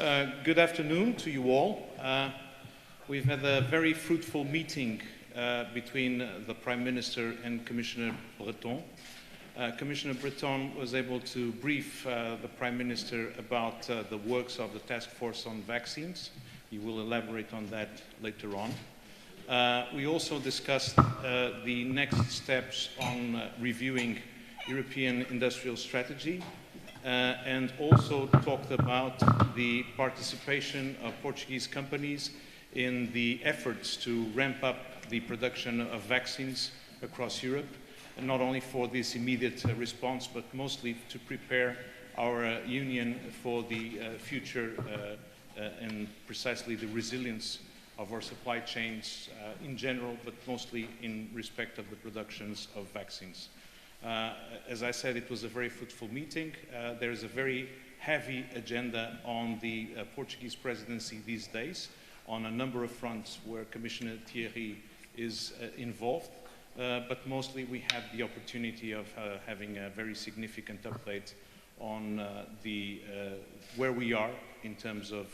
Good afternoon to you all. We've had a very fruitful meeting between the Prime Minister and Commissioner Breton. Commissioner Breton was able to brief the Prime Minister about the works of the task force on vaccines. He will elaborate on that later on. We also discussed the next steps on reviewing European industrial strategy and also talked about the participation of Portuguese companies in the efforts to ramp up the production of vaccines across Europe, and not only for this immediate response, but mostly to prepare our Union for the future and precisely the resilience of our supply chains in general, but mostly in respect of the productions of vaccines. As I said, it was a very fruitful meeting. There is a very heavy agenda on the Portuguese presidency these days on a number of fronts where Commissioner Thierry is involved, but mostly we had the opportunity of having a very significant update on where we are in terms of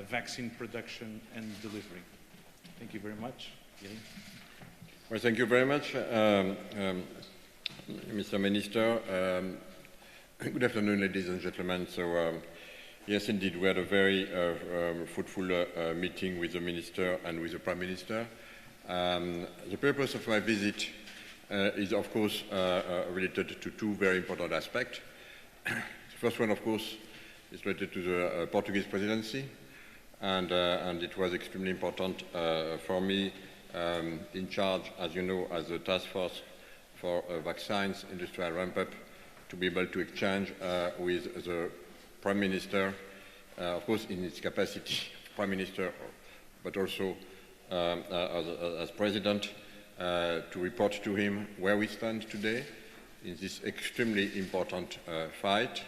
vaccine production and delivery. Thank you very much. Thierry. Well, thank you very much, Mr. Minister. Good afternoon, ladies and gentlemen. So, yes, indeed, we had a very fruitful meeting with the Minister and with the Prime Minister. The purpose of my visit is, of course, related to two very important aspects. The first one, of course, is related to the Portuguese presidency, and it was extremely important for me in charge, as you know, as a task force for vaccines industrial ramp-up, to be able to exchange with the Prime Minister, of course in its capacity Prime Minister, but also as President, to report to him where we stand today in this extremely important fight,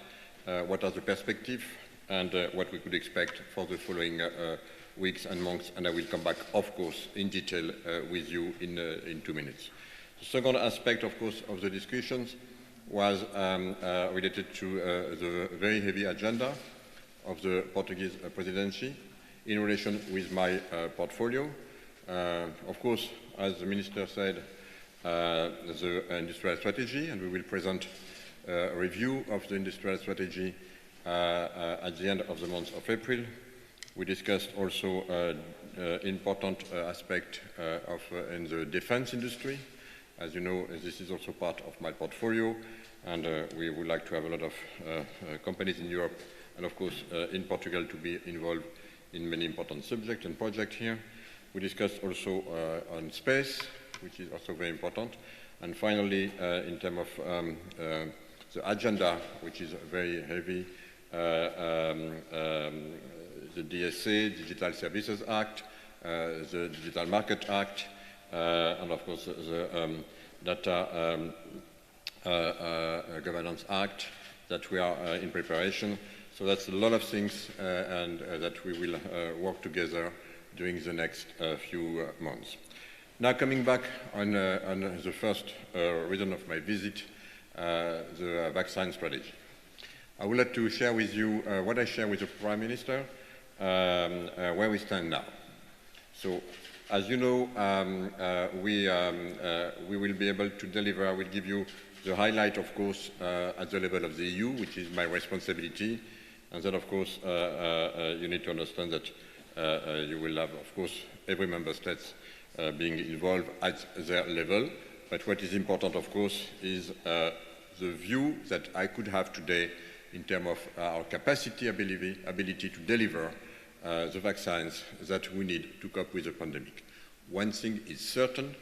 what are the perspectives, and what we could expect for the following weeks and months, and I will come back, of course, in detail with you in 2 minutes. The second aspect, of course, of the discussions was related to the very heavy agenda of the Portuguese presidency in relation with my portfolio. Of course, as the Minister said, the industrial strategy, and we will present a review of the industrial strategy at the end of the month of April. We discussed also important aspect in the defense industry. As you know, this is also part of my portfolio, and we would like to have a lot of companies in Europe and, of course, in Portugal to be involved in many important subjects and projects here. We discussed also on space, which is also very important. And finally, in terms of the agenda, which is very heavy, the DSA, Digital Services Act, the Digital Market Act, and of course the Data Governance Act that we are in preparation. So that's a lot of things and that we will work together during the next few months. Now coming back on the first reason of my visit, the vaccine strategy. I would like to share with you what I share with the Prime Minister, where we stand now. So, as you know, we will be able to deliver. I will give you the highlight, of course, at the level of the EU, which is my responsibility. And then, of course, you need to understand that you will have, of course, every member state being involved at their level. But what is important, of course, is the view that I could have today in terms of our capacity, ability to deliver the vaccines that we need to cope with the pandemic. One thing is certain,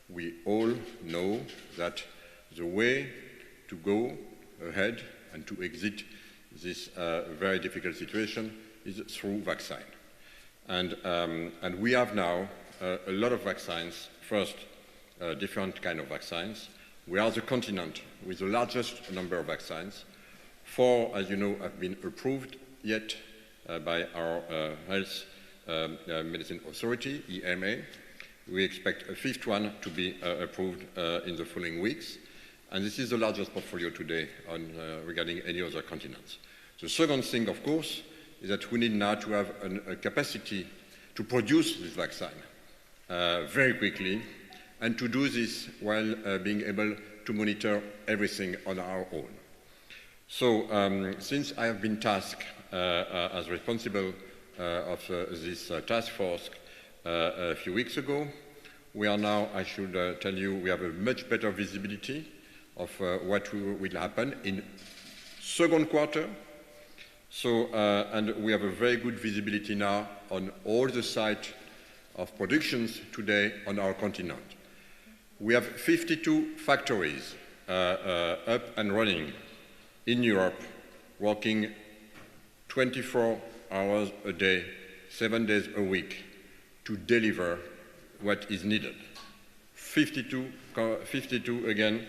we all know that the way to go ahead and to exit this very difficult situation is through vaccine. And we have now a lot of vaccines, first, different kind of vaccines. We are the continent with the largest number of vaccines. 4, as you know, have been approved yet by our Health Medicine Authority, EMA. We expect a 5th one to be approved in the following weeks. And this is the largest portfolio today regarding any other continents. The second thing, of course, is that we need now to have a capacity to produce this vaccine very quickly, and to do this while being able to monitor everything on our own. So since I have been tasked as responsible of this task force a few weeks ago, we are now, I should tell you, we have a much better visibility of what will happen in second quarter. So, and we have a very good visibility now on all the sites of productions today on our continent. We have 52 factories up and running in Europe, working 24 hours a day, 7 days a week to deliver what is needed. 52 again,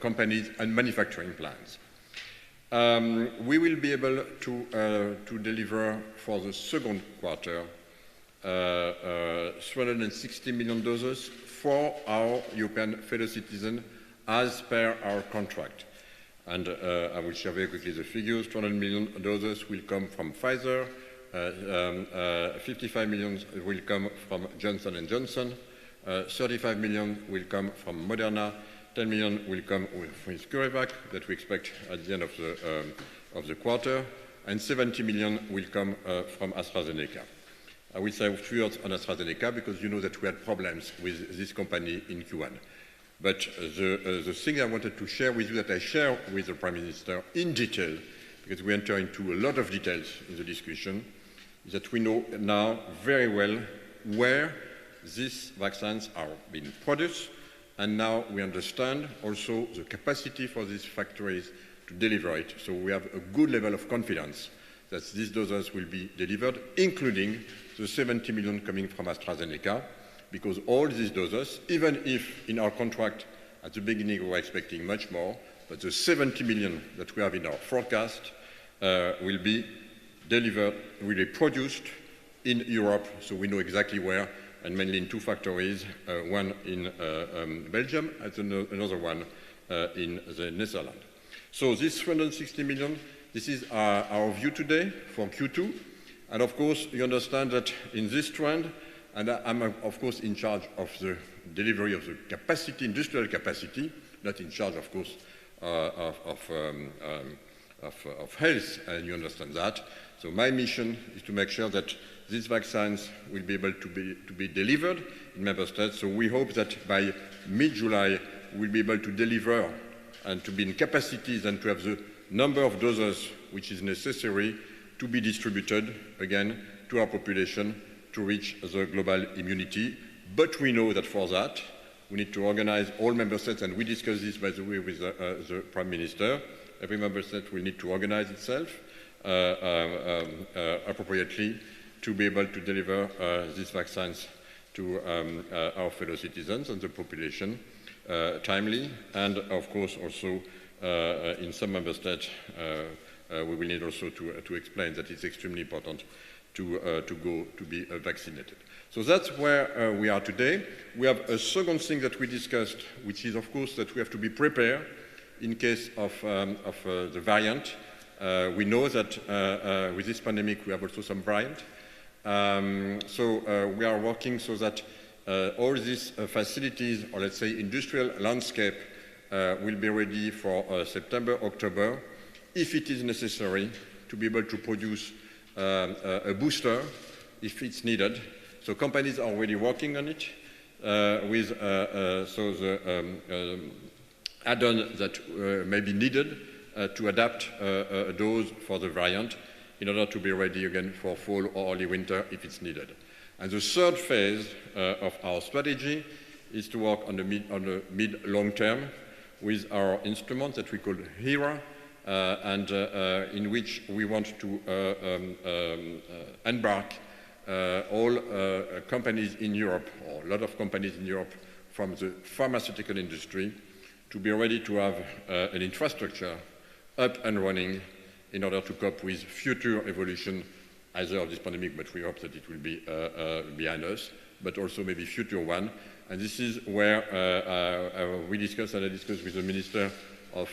companies and manufacturing plants. We will be able to deliver for the second quarter 360 million doses for our European fellow citizens as per our contract. And I will share very quickly the figures. 200 million doses will come from Pfizer, 55 million will come from Johnson & Johnson, 35 million will come from Moderna, 10 million will come with CureVac that we expect at the end of the quarter, and 70 million will come from AstraZeneca. I will say a few words on AstraZeneca because you know that we had problems with this company in Q1. But the thing I wanted to share with you that I share with the Prime Minister in detail, because we enter into a lot of details in the discussion, is that we know now very well where these vaccines are being produced, and now we understand also the capacity for these factories to deliver it. So we have a good level of confidence that these doses will be delivered, including the 70 million coming from AstraZeneca, because all these doses, even if in our contract at the beginning we were expecting much more, but the 70 million that we have in our forecast will be delivered, will be produced in Europe, so we know exactly where, and mainly in two factories, one in Belgium and another one in the Netherlands. So this 360 million, this is our view today for Q2. And of course, you understand that in this trend, and I'm of course in charge of the delivery of the capacity, industrial capacity, not in charge, of course, of health, and you understand that. So my mission is to make sure that these vaccines will be able to be delivered in member states. So we hope that by mid-July, we'll be able to deliver and to be in capacities and to have the number of doses which is necessary to be distributed, again, to our population to reach the global immunity. But we know that for that, we need to organize all member states, and we discussed this, by the way, with the Prime Minister. Every member state will need to organize itself appropriately to be able to deliver these vaccines to our fellow citizens and the population timely. And of course, also in some member states, we will need also to explain that it's extremely important to go to be vaccinated. So that's where we are today. We have a second thing that we discussed, which is, of course, that we have to be prepared in case of the variant. We know that with this pandemic, we have also some variant. So we are working so that all these facilities, or let's say industrial landscape, will be ready for September, October, if it is necessary, to be able to produce a booster if it's needed. So companies are already working on it with so the add-on that may be needed to adapt a dose for the variant in order to be ready again for fall or early winter if it's needed. And the third phase of our strategy is to work on the mid-long term with our instrument that we call HERA, and in which we want to embark all companies in Europe, or a lot of companies in Europe from the pharmaceutical industry, to be ready to have an infrastructure up and running in order to cope with future evolution, either of this pandemic, but we hope that it will be behind us, but also maybe future one. And this is where we discussed, and I discussed with the Minister of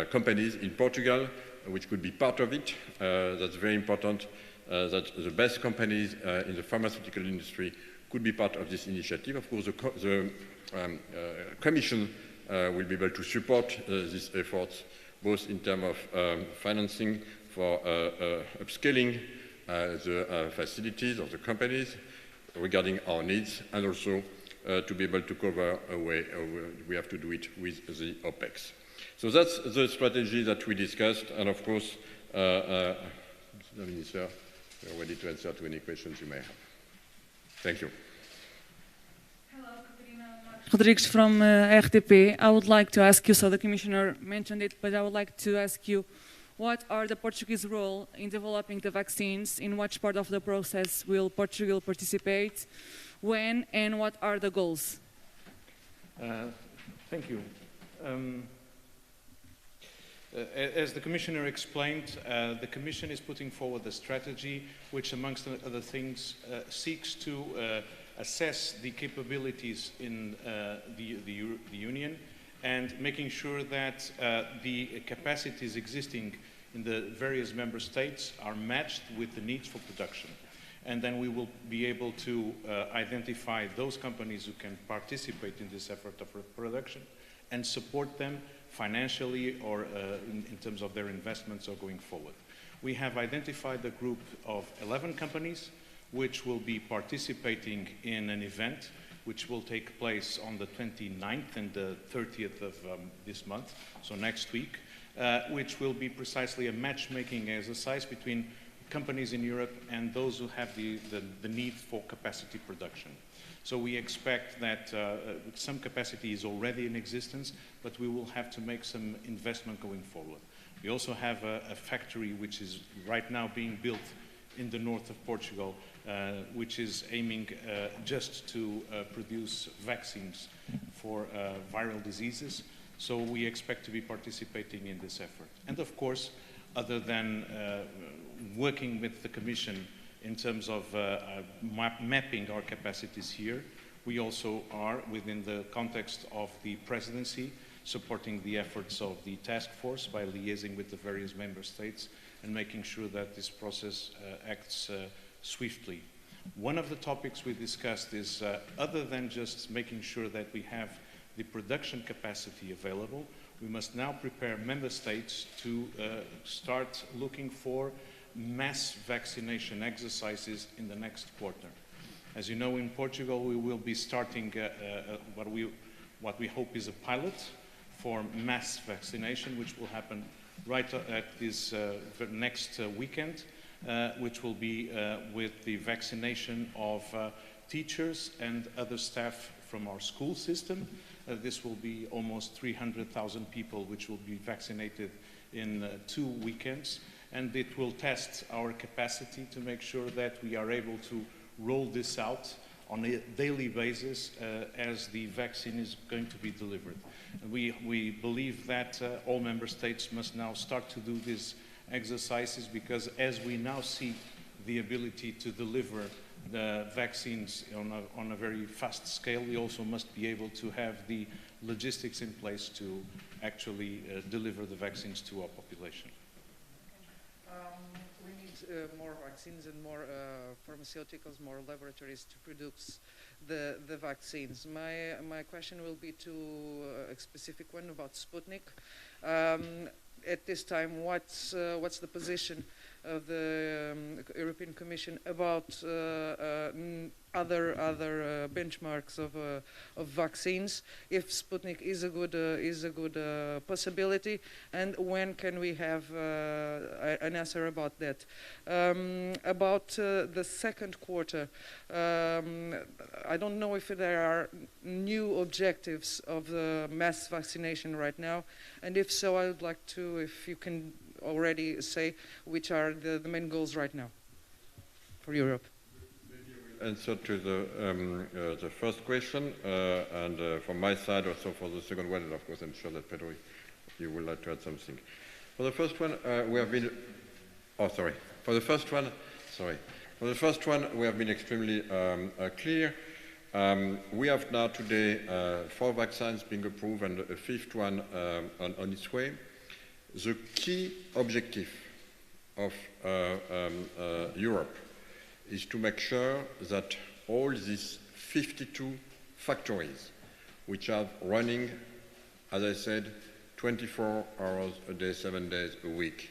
Companies in Portugal, which could be part of it. That's very important that the best companies in the pharmaceutical industry could be part of this initiative. Of course, the Commission will be able to support these efforts, both in terms of financing for upscaling the facilities of the companies regarding our needs, and also to be able to cover a way we have to do it with the OPEX. So that's the strategy that we discussed, and of course, Mr. Minister, we are ready to answer to any questions you may have. Thank you. Rodrigues from RTP. I would like to ask you, so the Commissioner mentioned it, but I would like to ask you, what are the Portuguese role in developing the vaccines? In which part of the process will Portugal participate? When and what are the goals? Thank you. As the Commissioner explained, the Commission is putting forward a strategy which, amongst other things, seeks to assess the capabilities in the Union and making sure that the capacities existing in the various member states are matched with the needs for production. And then we will be able to identify those companies who can participate in this effort of production and support them financially or in terms of their investments or going forward. We have identified a group of 11 companies which will be participating in an event which will take place on the 29th and the 30th of this month, so next week, which will be precisely a matchmaking exercise between companies in Europe and those who have the need for capacity production. So we expect that some capacity is already in existence, but we will have to make some investment going forward. We also have a factory which is right now being built in the north of Portugal, which is aiming just to produce vaccines for viral diseases. So we expect to be participating in this effort. And of course, other than working with the Commission in terms of mapping our capacities here, we also are, within the context of the presidency, supporting the efforts of the task force by liaising with the various member states and making sure that this process acts swiftly. One of the topics we discussed is, other than just making sure that we have the production capacity available, we must now prepare member states to start looking for mass vaccination exercises in the next quarter. As you know, in Portugal, we will be starting what we hope is a pilot for mass vaccination, which will happen right at this next weekend, which will be with the vaccination of teachers and other staff from our school system. This will be almost 300,000 people which will be vaccinated in 2 weekends, and it will test our capacity to make sure that we are able to roll this out on a daily basis as the vaccine is going to be delivered. And we believe that all member states must now start to do these exercises, because as we now see the ability to deliver the vaccines on a very fast scale, we also must be able to have the logistics in place to actually deliver the vaccines to our population. We need more vaccines and more pharmaceuticals, more laboratories to produce the vaccines. My question will be to a specific one about Sputnik. At this time, what's the position of the European Commission about other benchmarks of vaccines? If Sputnik is a good possibility, and when can we have an answer about that? About the second quarter, I don't know if there are new objectives of the mass vaccination right now, and if so, I would like to, if you can already say which are the main goals right now for Europe. Answer to the first question, and from my side also for the second one, and of course I'm sure that Pedro, you would like to add something. For the first one, we have been. Oh, sorry. For the first one, we have been extremely clear. We have now today 4 vaccines being approved and a 5th one on its way. the key objective of Europe is to make sure that all these 52 factories, which are running, as I said, 24 hours a day, 7 days a week,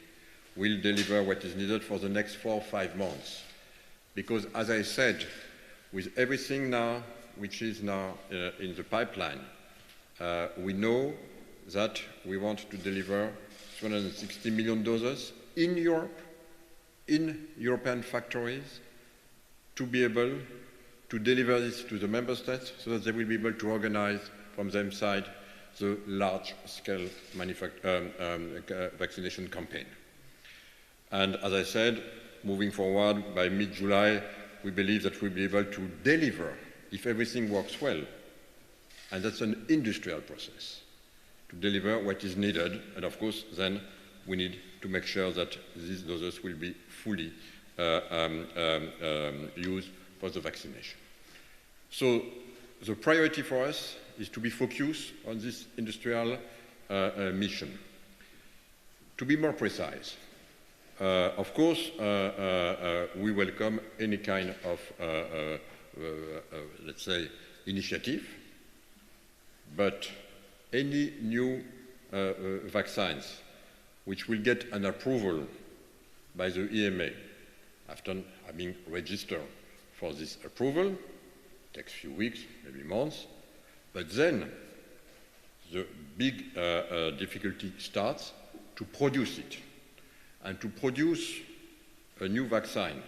will deliver what is needed for the next 4 or 5 months. Because, as I said, with everything now which is now in the pipeline, we know that we want to deliver 260 million doses in Europe, in European factories, to be able to deliver this to the member states so that they will be able to organize from their side the large-scale vaccination campaign. And as I said, moving forward, by mid-July, we believe that we'll be able to deliver, if everything works well, and that's an industrial process, to deliver what is needed. And of course, then we need to make sure that these doses will be fully used for the vaccination. So the priority for us is to be focused on this industrial mission. To be more precise, of course, we welcome any kind of, let's say, initiative, but any new vaccines which will get an approval by the EMA after having registered for this approval, takes a few weeks, maybe months, but then the big difficulty starts to produce it. And to produce a new vaccine,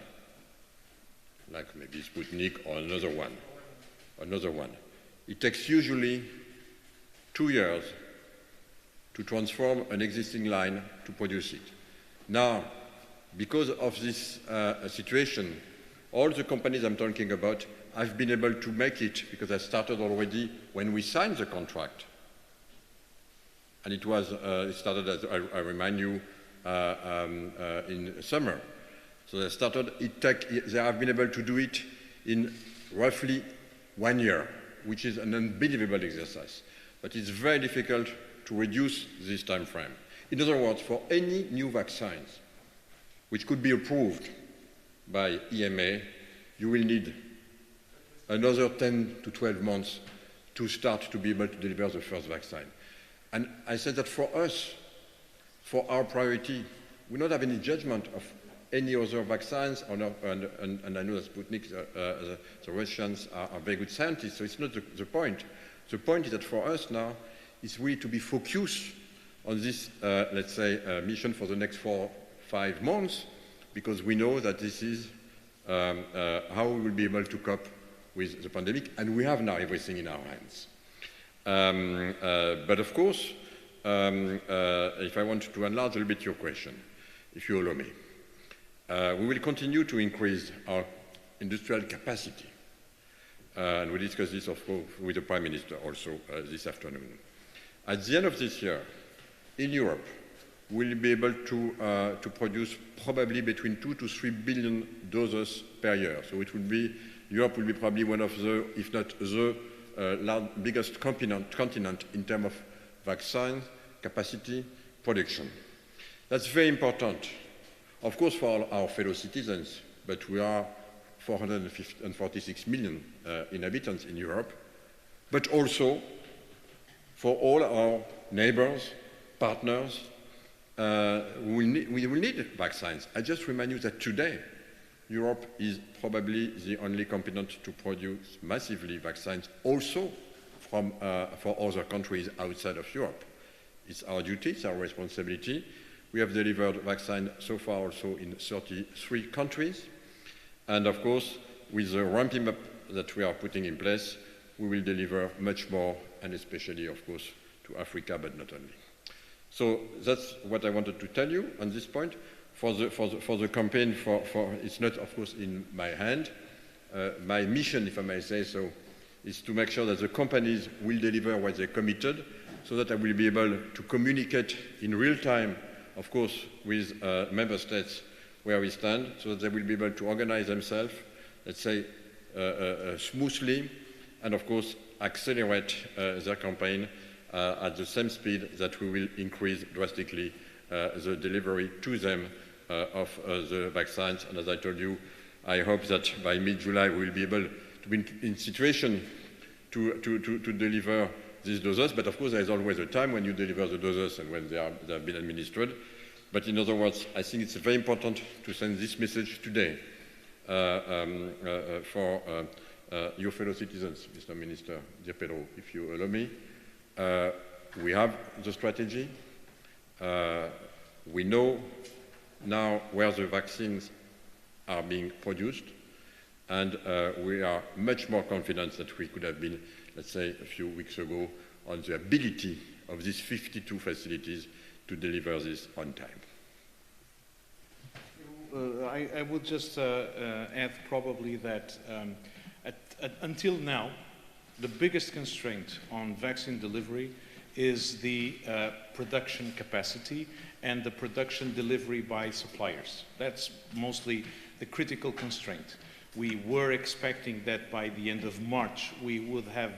like maybe Sputnik or another one, it takes usually 2 years to transform an existing line to produce it. Now, because of this situation, all the companies I'm talking about have been able to make it, because I started already when we signed the contract. And it started, as I remind you, in summer. So they started, they have been able to do it in roughly 1 year, which is an unbelievable exercise. But it's very difficult to reduce this time frame. In other words, for any new vaccines which could be approved by EMA, you will need another 10 to 12 months to start to be able to deliver the first vaccine. And I said that for us, for our priority, we don't have any judgment of any other vaccines, and I know that Sputnik, the Russians are very good scientists, so it's not the point. The point is that for us now, is really to be focused on this, let's say, mission for the next 4 or 5 months, because we know that this is how we will be able to cope with the pandemic, and we have now everything in our hands. But of course, if I want to enlarge a little bit your question, if you allow me, we will continue to increase our industrial capacity. And we discussed this, of course, with the Prime Minister also this afternoon. At the end of this year, in Europe, we'll be able to produce probably between 2 to 3 billion doses per year. So it will be, Europe will be probably one of the, if not the biggest continent in terms of vaccine capacity production. That's very important, of course, for our fellow citizens, but we are 446 million inhabitants in Europe, but also for all our neighbors, partners, we will need vaccines. I just remind you that today, Europe is probably the only continent to produce massively vaccines also for other countries outside of Europe. It's our duty, it's our responsibility. We have delivered vaccine so far also in 33 countries. And of course, with the ramping up that we are putting in place, we will deliver much more, and especially, of course, to Africa, but not only. So that's what I wanted to tell you on this point. For the campaign, it's not, of course, in my hand. My mission, if I may say so, is to make sure that the companies will deliver what they committed, so that I will be able to communicate in real time, of course, with member states where we stand, so that they will be able to organize themselves, let's say, smoothly, and of course, accelerate their campaign at the same speed that we will increase drastically the delivery to them of the vaccines. And as I told you, I hope that by mid-July we will be able to be in situation to deliver these doses. But of course, there is always a time when you deliver the doses and when they have been administered. But in other words, I think it's very important to send this message today for your fellow citizens, Mr. Minister, dear Pedro, if you allow me. We have the strategy. We know now where the vaccines are being produced, and we are much more confident than we could have been, let's say, a few weeks ago on the ability of these 52 facilities to deliver this on time. I would just add probably that until now, the biggest constraint on vaccine delivery is the production capacity and the production delivery by suppliers. That's mostly the critical constraint. We were expecting that by the end of March we would have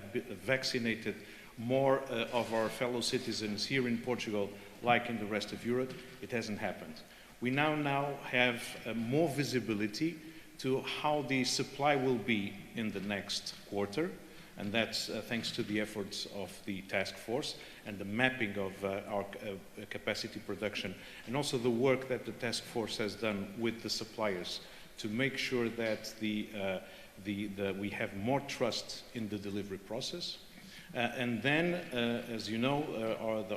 vaccinated more of our fellow citizens here in Portugal like in the rest of Europe. It hasn't happened. We now have more visibility to how the supply will be in the next quarter, and that's thanks to the efforts of the task force and the mapping of our capacity production, and also the work that the task force has done with the suppliers to make sure that we have more trust in the delivery process. And then, as you know,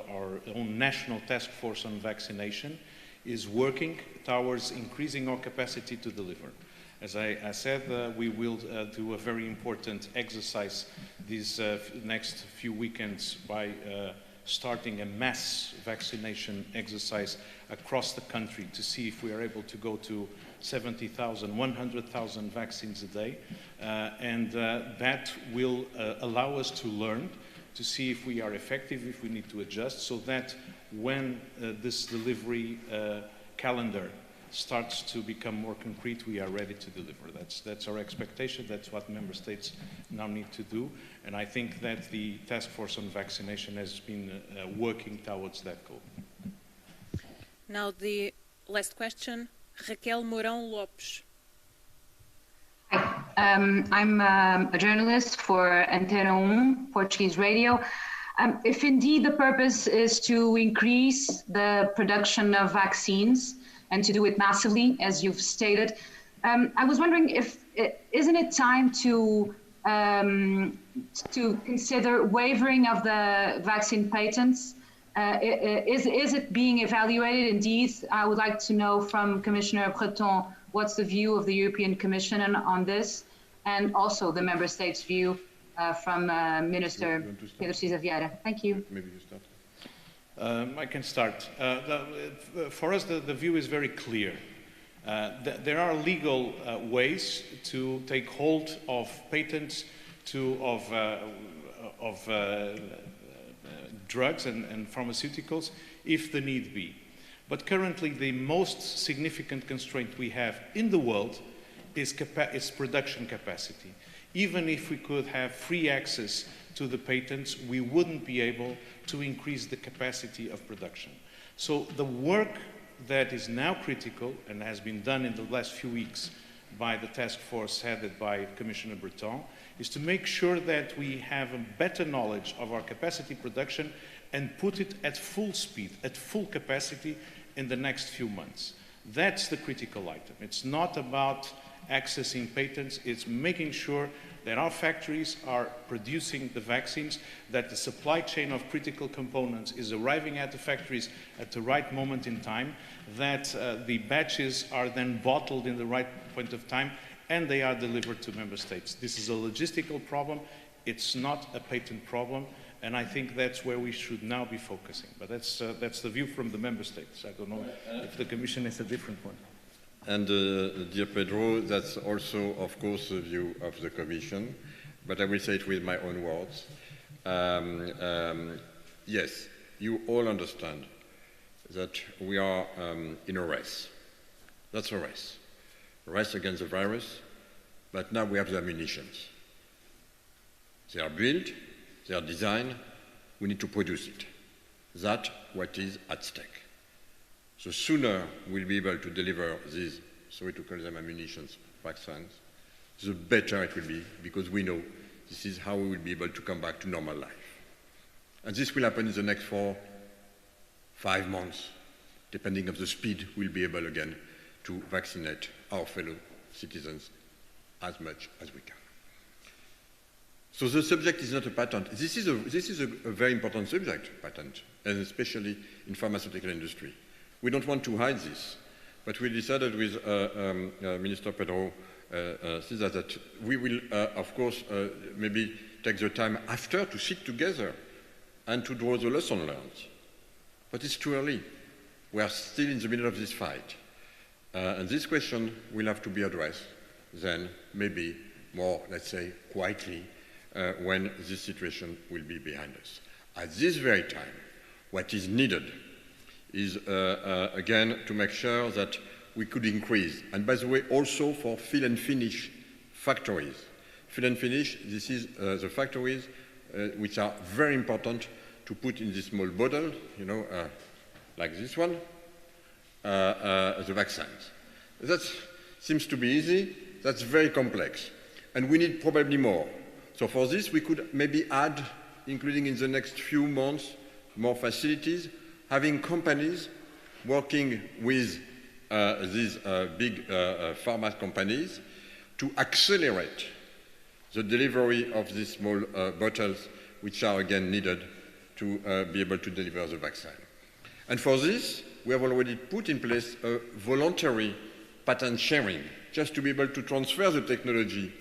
our own national task force on vaccination is working towards increasing our capacity to deliver. As I said, we will do a very important exercise these next few weekends by starting a mass vaccination exercise across the country to see if we are able to go to 70,000, 100,000 vaccines a day. And that will allow us to learn, to see if we are effective, if we need to adjust, so that when this delivery calendar starts to become more concrete, we are ready to deliver. That's our expectation. That's what member states now need to do. And I think that the task force on vaccination has been working towards that goal. Now the last question, Raquel Mourão Lopes. Hi, I'm a journalist for Antena 1, Portuguese radio. If indeed the purpose is to increase the production of vaccines and to do it massively, as you've stated, I was wondering isn't it time to consider waiving of the vaccine patents? Is it being evaluated? Indeed, I would like to know from Commissioner Breton what's the view of the European Commission on this, and also the member states' view from Minister Pedro Siza Vieira. Thank you. Maybe you start. I can start. For us, the view is very clear. There are legal ways to take hold of patents of drugs and pharmaceuticals if the need be. But currently, the most significant constraint we have in the world is production capacity. Even if we could have free access to the patents, we wouldn't be able to increase the capacity of production. So the work that is now critical and has been done in the last few weeks by the task force headed by Commissioner Breton is to make sure that we have a better knowledge of our capacity production and put it at full speed, at full capacity in the next few months. That's the critical item. It's not about accessing patents, it's making sure that our factories are producing the vaccines, that the supply chain of critical components is arriving at the factories at the right moment in time, that the batches are then bottled in the right point of time, and they are delivered to member states. This is a logistical problem, it's not a patent problem, and I think that's where we should now be focusing. But that's the view from the member states. I don't know if the Commission has a different one. And dear Pedro, that's also, of course, the view of the Commission, but I will say it with my own words. Yes, you all understand that we are in a race. That's a race against the virus, but now we have the ammunitions. They are built, they are designed, we need to produce it. That's what is at stake. the sooner we'll be able to deliver these, sorry to call them ammunitions, vaccines, the better it will be, because we know this is how we will be able to come back to normal life. And this will happen in the next 4-5 months, depending on the speed we'll be able again to vaccinate our fellow citizens as much as we can. So the subject is not a patent. This is a very important subject, patent, and especially in pharmaceutical industry. We don't want to hide this, but we decided with Minister Pedro Siza that we will, of course, maybe take the time after to sit together and to draw the lesson learned. But it's too early. We are still in the middle of this fight. And this question will have to be addressed then, maybe more, let's say, quietly, when this situation will be behind us. At this very time, what is needed is, again, to make sure that we could increase. And by the way, also for fill and finish factories. Fill and finish, this is the factories which are very important to put in this small bottle, you know, like this one, the vaccines. That seems to be easy. That's very complex. And we need probably more. So for this, we could maybe add, including in the next few months, more facilities, having companies working with these big pharma companies to accelerate the delivery of these small bottles, which are again needed to be able to deliver the vaccine. And for this, we have already put in place a voluntary patent sharing, just to be able to transfer the technology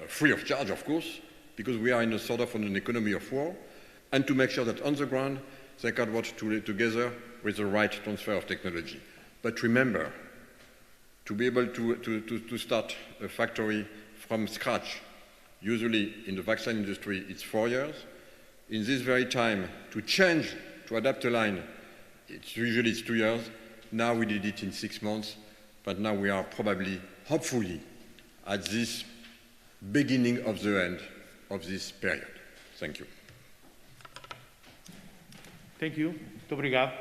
free of charge, of course, because we are in a sort of an economy of war, and to make sure that on the ground they can work together with the right transfer of technology. But remember, to be able to start a factory from scratch, usually in the vaccine industry it's 4 years. In this very time, to change, to adapt a line, usually it's 2 years. Now we did it in 6 months, but now we are probably, hopefully, at this beginning of the end of this period. Thank you. Thank you. Muito obrigado.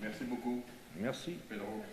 Merci beaucoup. Merci. Pedro.